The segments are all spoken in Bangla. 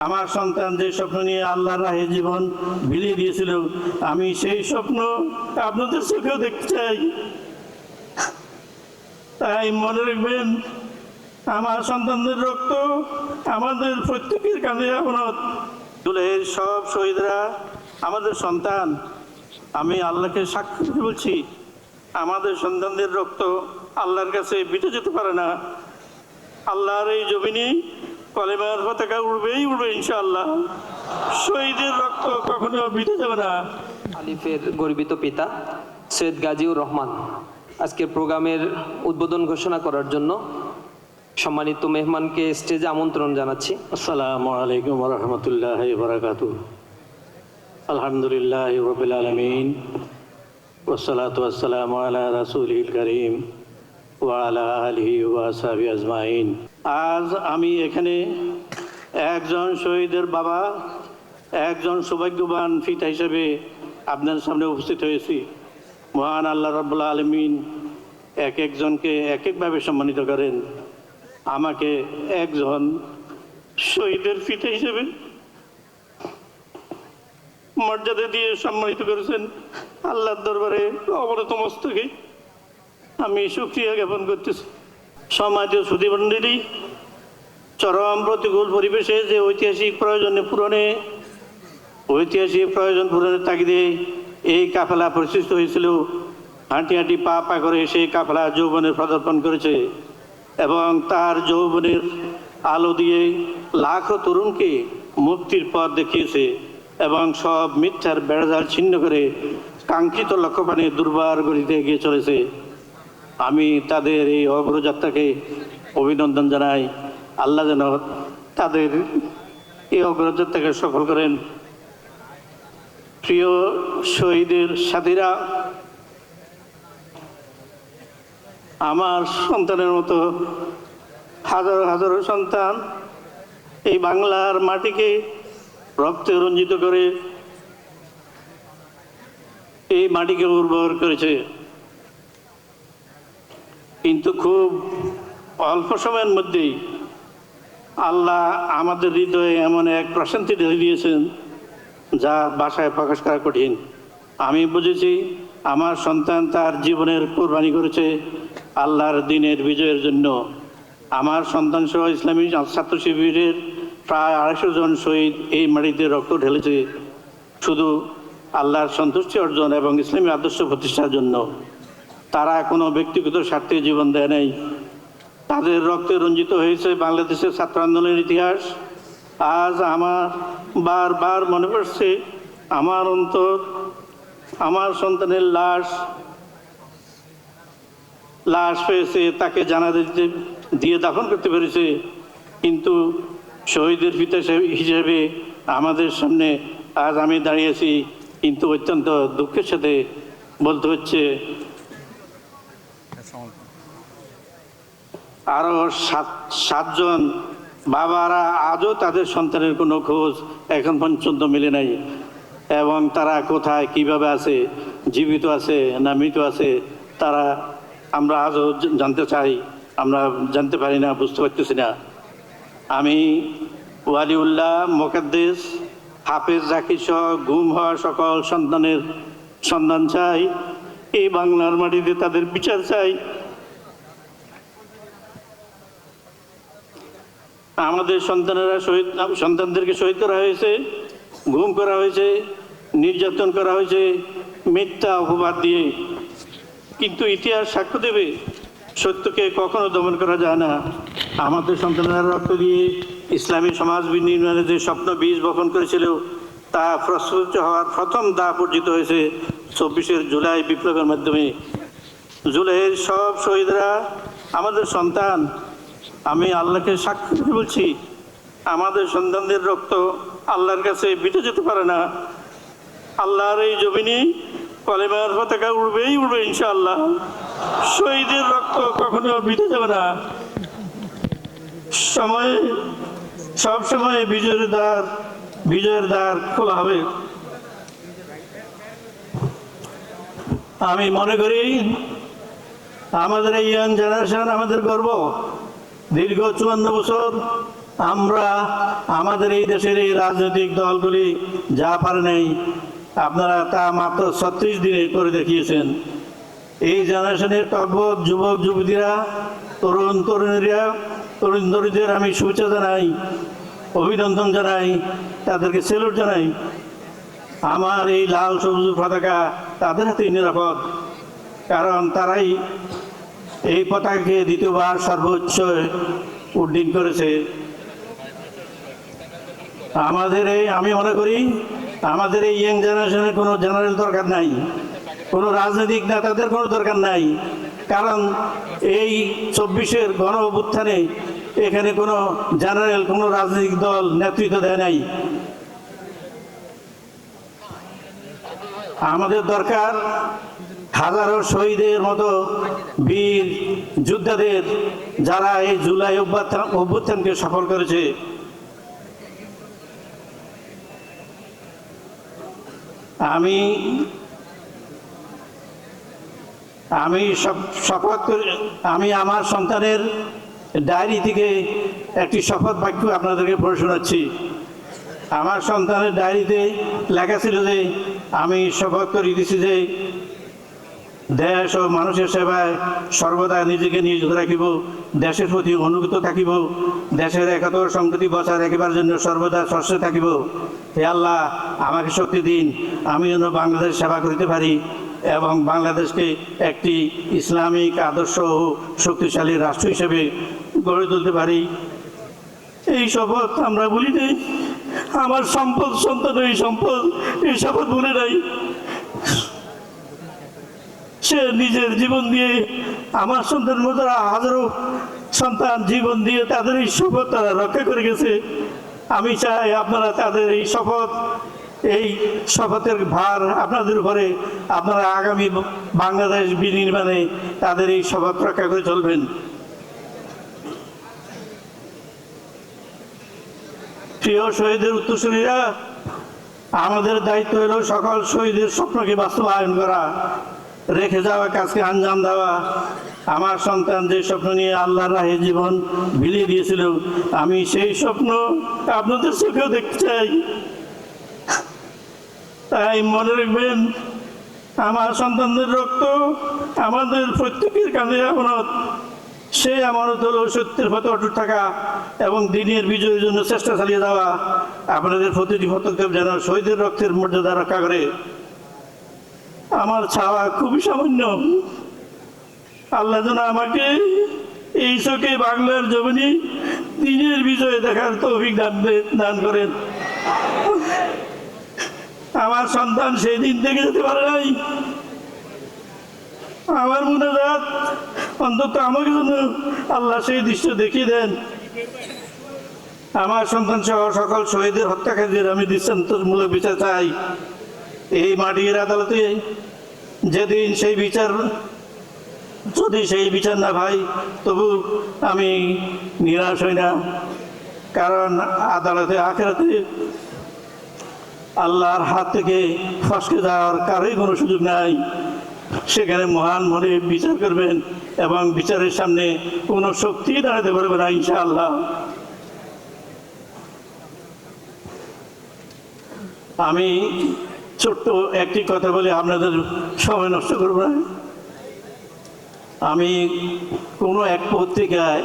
আমার সন্তান যে স্বপ্ন নিয়ে আল্লাহর রাহে জীবন বিলিয়ে দিয়েছিল, আমি সেই স্বপ্ন আপনাদের চোখেও দেখতে চাই। তাই মনে রাখবেন, আমার সন্তানদের রক্ত আমাদের প্রত্যেকের কাঁধে আমানত। জুলাইয়ের সব শহীদরা আমাদের সন্তান। আমি আল্লাহকে সাক্ষী দিয়ে বলছি, আমাদের সন্তানদের রক্ত আল্লাহর কাছে বিটে যেতে পারে না। আল্লাহর এই জমিনে কলেমার পতাকা উড়বেই উড়বে ইনশাআল্লাহ। শহীদের রক্ত কখনো বিটে যাবে না। আলিফের গর্বিত পিতা সৈয়দ গাজীউর রহমান আজকের প্রোগ্রামের উদ্বোধন ঘোষণা করার জন্য সম্মানিত মেহমানকে স্টেজে আমন্ত্রণ জানাচ্ছি। আসসালামু আলাইকুম ওয়া রাহমাতুল্লাহি ওয়া বারাকাতুহু। আলহামদুলিল্লাহি রাব্বিল আলামিন ওয়াসসালাতু ওয়াসসালামু আলা রাসূলিল কারীম ওয়া আলা আলিহি ওয়া আসহাবিহি আজমাইন। আজ আমি এখানে একজন শহীদের বাবা, একজন সৌভাগ্যবান পিতা হিসেবে আপনার সামনে উপস্থিত হয়েছি। মহান আল্লাহ রাব্বুল আলামিন এক একজনকে এক একভাবে সম্মানিত করেন। আমাকে একজন শহীদের পিতা হিসেবে মর্যাদা দিয়ে সম্মানিত করেছেন। আল্লাহর দরবারে অবনত মস্তকে আমি শুকরিয়া জ্ঞাপন করতেছি। সমাজীয় সুধীমণ্ডলী, চরম প্রতিকূল পরিবেশে যে ঐতিহাসিক প্রয়োজন পূরণের তাগিদে এই কাফেলা প্রতিষ্ঠিত হয়েছিল। হাঁটি হাঁটি পা পা করে সেই কাফেলা যৌবনের প্রদর্পণ করেছে এবং তার যৌবনের আলো দিয়ে লাখো তরুণকে মুক্তির পথ দেখিয়েছে এবং সব মিথ্যার বেড়াজাল ছিন্ন করে কাঙ্ক্ষিত লক্ষ্যপানে দুর্বার গতিতে এগিয়ে চলেছে। আমি তাদের এই অগ্রযাত্রাকে অভিনন্দন জানাই। আল্লাহ যেন তাদের এই অগ্রযাত্রাকে সফল করেন। প্রিয় শহীদের সাথীরা, আমার সন্তানের মতো হাজারো হাজারো সন্তান এই বাংলার মাটিকে রক্তে রঞ্জিত করে এই মাটিকে উর্বর করেছে। কিন্তু খুব অল্প সময়ের মধ্যেই আল্লাহ আমাদের হৃদয়ে এমন এক প্রশান্তি ঢেলে দিয়েছেন যা ভাষায় প্রকাশ করা কঠিন। আমি বুঝেছি আমার সন্তান তার জীবনের কোরবানি করেছে আল্লাহর দ্বীনের বিজয়ের জন্য। আমার সন্তান সহ ইসলামী ছাত্র শিবিরের প্রায় 250 জন শহীদ এই মাটিতে রক্ত ঢেলেছে শুধু আল্লাহর সন্তুষ্টি অর্জন এবং ইসলামী আদর্শ প্রতিষ্ঠার জন্য। তারা কোনো ব্যক্তিগত স্বার্থে জীবন দেয় নাই। তাদের রক্তে রঞ্জিত হয়েছে বাংলাদেশের ছাত্র আন্দোলনের ইতিহাস। আজ আমার বারবার মনে পড়ছে আমার অন্তর, আমার সন্তানের লাশ পেয়েছে, তাকে জানাজা দিয়ে দাফন করতে পেরেছে, কিন্তু শহীদের পিতা হিসেবে আমাদের সামনে আজ আমি দাঁড়িয়েছি। কিন্তু অত্যন্ত দুঃখের সাথে বলতে হচ্ছে আরো সাতজন বাবারা আজও তাদের সন্তানের কোনো খোঁজ এখন পর্যন্ত মিলে নাই এবং তারা কোথায় কিভাবে আছে, জীবিত আছে না মৃত আছে, তারা আমরা আজও জানতে চাই। আমরা জানতে পারি না, বুঝতে পারতেছি না। আমি ওয়ালিউল্লাহ, মোকাদ্দেস, হাফেজ জাকির সহ গুম হওয়া সকল সন্তানের সন্ধান চাই। এই বাংলার মাটিতে তাদের বিচার চাই। আমাদের সন্তানদেরকে শহীদ করা হয়েছে, গুম করা হয়েছে, নির্যাতন করা হয়েছে মিথ্যা অপবাদ দিয়ে। কিন্তু ইতিহাস সাক্ষ্য দেবে সত্যকে কখনো দমন করা যায় না। আমাদের সন্তানেরা রক্ত দিয়ে ইসলামী সমাজ বিনির্মাণের যে স্বপ্ন বীজ বপন করেছিল তা প্রস্ফুটিত হওয়ার প্রথম দাপ অর্জিত হয়েছে 24 জুলাই বিপ্লবের মাধ্যমে। জুলাইয়ের সব শহীদরা আমাদের সন্তান। আমি আল্লাহকে সাক্ষী দিয়ে বলছি, আমাদের সন্তানদের রক্ত আল্লাহর কাছে বিটে যেতে পারে না। আল্লাহর এই জমিনে কলেমার পতাকা উড়বেই উড়বে ইনশাআল্লাহ। শহীদের রক্ত কখনো বিটে যাবে না। সব সময় বিজয়ের দ্বার খোলা হবে। আমি মনে করি আমাদের এই ইয়াং জেনারেশন আমাদের গর্ব। দীর্ঘ 54 বছর আমরা আমাদের এই দেশের এই রাজনৈতিক দলগুলি যা পারে নাই আপনারা তা মাত্র 36 দিনে করে দেখিয়েছেন। এই জেনারেশনের টগবগ যুবক যুবতীরা, তরুণ তরুণীদের আমি শুভেচ্ছা জানাই, অভিনন্দন জানাই, তাদেরকে স্যালুট জানাই। আমার এই লাল সবুজ পতাকা তাদের হাতেই নিরাপদ, কারণ তারাই এই পতাকাকে দ্বিতীয়বার সর্বোচ্চ উড্ডীন করেছে। আমি মনে করি আমাদের এই ইয়াং জেনারেশনের কোনো জেনারেল দরকার নাই, কোনো রাজনৈতিক নেতাদের কোনো দরকার নাই, কারণ এই 24-এর গণ অভ্যুত্থানে এখানে কোনো জেনারেল, কোনো রাজনৈতিক দল নেতৃত্ব দেয় নাই। আমাদের দরকার হাজারো শহীদের মতো বীর যোদ্ধাদের, যারা এই জুলাই অভ্যুত্থানকে সফল করেছে। আমি আমার সন্তানের ডায়েরি থেকে একটি শপথ বাক্য আপনাদেরকে পড়ে শোনাচ্ছি। আমার সন্তানের ডায়েরিতে লেখা ছিল যে আমি শপথ করে দিচ্ছি যে দেশ ও মানুষের সেবায় সর্বদা নিজেকে নিয়োজিত রাখিব, দেশের প্রতি অনুগত থাকিব, দেশের একতা সংহতি বজায় রাখিবার জন্য সর্বদা সচেষ্ট থাকিব। হে আল্লাহ, আমাকে শক্তি দিন, আমি যেন বাংলাদেশ সেবা করিতে পারি এবং বাংলাদেশকে একটি ইসলামিক আদর্শ ও শক্তিশালী রাষ্ট্র হিসেবে গড়ে তুলতে পারি। এই শপথ আমরা বলি নাই, আমার সম্পদ সন্তান এই সম্পদ, এই শপথ বলে নাই। সে নিজের জীবন দিয়ে, আমার সন্তানের মতো হাজারো সন্তান জীবন দিয়ে তাদের এই শপথ তারা রক্ষা করে গেছে। আমি চাই আপনারা তাদের এই শপথের ভার আপনাদের উপরে, আপনারা আগামী বাংলাদেশ বিনির্মাণে তাদের এই শপথ রক্ষা করে চলবেন। প্রিয় শহীদের উত্তরসূরিরা, আমাদের দায়িত্ব হলো সকল শহীদের স্বপ্নকে বাস্তবায়ন করা, রেখে যাওয়া কাজকে আঞ্জাম দেওয়া। আমার সন্তান যে স্বপ্ন নিয়ে আল্লাহর রাহে জীবন বিলিয়ে দিয়েছিল, আমি সেই স্বপ্ন আপনাদের চোখেও দেখতে চাই। তাই মনে রাখবেন, আমার সন্তানদের রক্ত আমাদের প্রত্যেকের কাঁধে আমানত। সেই আমানত হলো সত্যের পথে অটুট থাকা এবং দিনের বিজয়ের জন্য চেষ্টা চালিয়ে যাওয়া। আপনাদের প্রতিটি পদক্ষেপ যেন শহীদের রক্তের মর্যাদা রক্ষা করে। আমার ছাওয়া খুবই সামান্য, আল্লাহ যেন আমাকে এই চোখে বাংলার জমিনে দিনের বিজয়ে দেখার তৌফিক দান করেন। আমার সন্তান সেই দিন থেকে যেতে পারে নাই, আমার মুনাজাত অন্তত আমাকে যেন আল্লাহ সেই দৃশ্য দেখিয়ে দেন। আমার সন্তান সহ সকল শহীদের হত্যাকারীদের আমি দৃষ্টান্তমূলক বিচার চাই। এই মাটির আদালতে যেদিন যদি সেই বিচার না ভাই, তবু আমি নিরাশ হই না, কারণ আদালতে আখেরাতে আল্লাহর হাত থেকে ফসকে যাওয়ার কারোই কোনো সুযোগ নাই। সেখানে মহান মনে বিচার করবেন এবং বিচারের সামনে কোনো শক্তি দাঁড়াতে পারবে না ইনশাআল্লাহ। আমি ছোট্ট একটি কথা বলে আপনাদের সময় নষ্ট করব না। আমি কোনো এক পত্রিকায়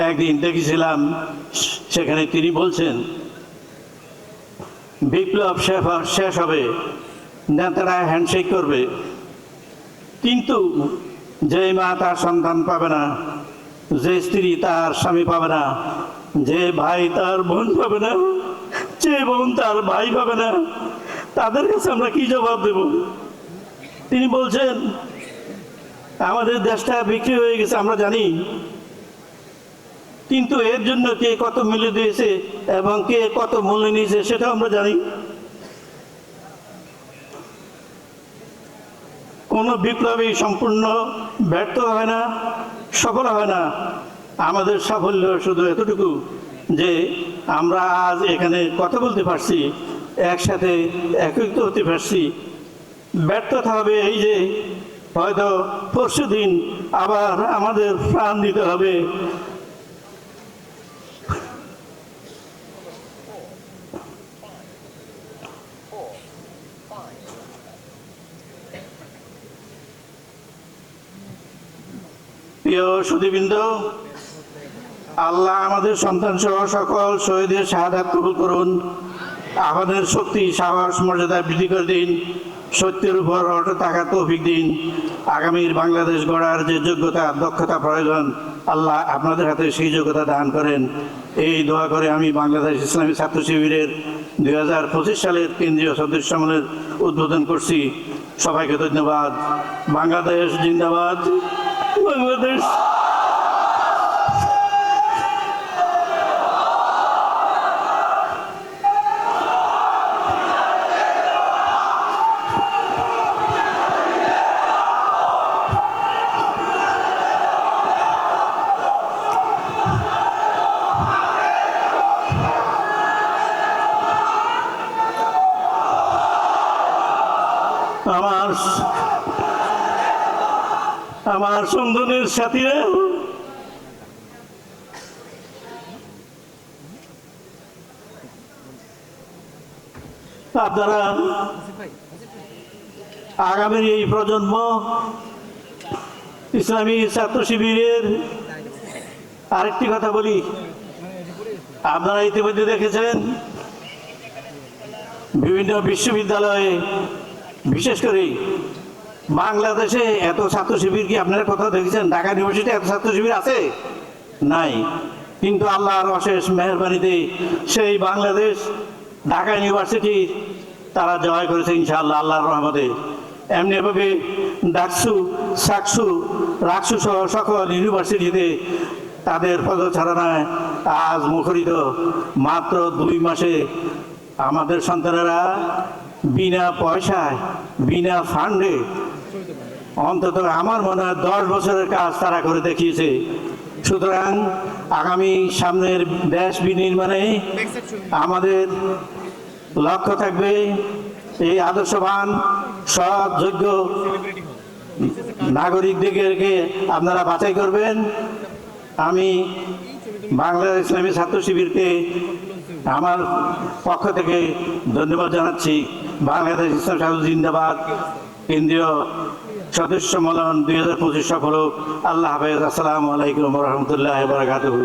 একদিন দেখেছিলাম, সেখানে তিনি বলছেন বিপ্লব শেষ হবে, নেতারা হ্যান্ডশেক করবে, কিন্তু যে মা তার সন্তান পাবে না, যে স্ত্রী তার স্বামী পাবে না, যে ভাই তার বোন পাবে না, যে বোন তার ভাই পাবে না, তাদের কাছে আমরা কি জবাব দেব? তিনি বলছেন আমাদের দেশটা বিক্রি হয়ে গেছে আমরা জানি, কিন্তু এর জন্য কে কত মূল্য দিয়েছে এবং কে কত মূল্য নিয়েছে সেটাও আমরা জানি। কোনো বিপ্লবী সম্পূর্ণ ব্যর্থ হয় না, সফল হয় না। আমাদের সাফল্য শুধু এতটুকু যে আমরা আজ এখানে কথা বলতে পারছি, একসাথে একত্রিত হতে পারছি। ব্যর্থতা হবে এই যে হয়তো পরশুদিন আবার আমাদের প্রাণ দিতে হবে। প্রিয় সুধীবৃন্দ, আল্লাহ আমাদের সন্তান সহ সকল শহীদের শাহাদাত কবুল করুন। আমাদের শক্তি, সাহস, মর্যাদা বৃদ্ধি করে দিন। সত্যের উপর অটল থাকার তৌফিক দিন। আগামীর বাংলাদেশ গড়ার যে যোগ্যতা, দক্ষতা প্রয়োজন, আল্লাহ আপনাদের হাতে সেই যোগ্যতা দান করেন। এই দোয়া করে আমি বাংলাদেশ ইসলামী ছাত্র শিবিরের 2025 সালের কেন্দ্রীয় সদস্য সম্মেলনের উদ্বোধন করছি। সবাইকে ধন্যবাদ। বাংলাদেশ জিন্দাবাদ। বাংলাদেশ আমার সন্তানের সাথীরা, আপনারা আগামীর এই প্রজন্ম ইসলামী ছাত্র শিবিরের আরেকটি কথা বলি, আপনারা ইতিমধ্যে দেখেছেন বিভিন্ন বিশ্ববিদ্যালয়ে, বিশেষ করে বাংলাদেশে এত ছাত্র শিবির কি আপনারা কোথাও দেখেছেন? ঢাকা ইউনিভার্সিটি এত ছাত্র শিবির আছে? নাই। কিন্তু আল্লাহর অশেষ মেহেরবানিতে সেই বাংলাদেশ ঢাকা ইউনিভার্সিটি তারা জয় করেছে ইনশাআল্লাহ, আল্লাহর রহমতে। এমনিভাবে ডাকসু, সাকসু, রাকসু সহ সকল ইউনিভার্সিটিতে তাদের পদচারণায় আজ মুখরিত। মাত্র 2 মাসে আমাদের সন্তানেরা বিনা পয়সায়, বিনা ফান্ডে, অন্তত আমার মনে হয় 10 বছরের কাজ তারা করে দেখিয়েছে। সুতরাং আগামী সামনের দেশ বিনির্মাণে আমাদের লক্ষ্য থাকবে এই আদর্শবান, সৎ, যোগ্য নাগরিকদেরকে আপনারা বাছাই করবেন। আমি বাংলাদেশ ইসলামী ছাত্র শিবিরকে আমার পক্ষ থেকে ধন্যবাদ জানাচ্ছি। বাংলাদেশ ইসলাম ছাত্র জিন্দাবাদ। কেন্দ্রীয় সদস্য সম্মেলন 2025 সফল হোক। আল্লাহ হাফেজ। আসসালামু আলাইকুম ওয়া রাহমাতুল্লাহি ওয়া বারাকাতুহু।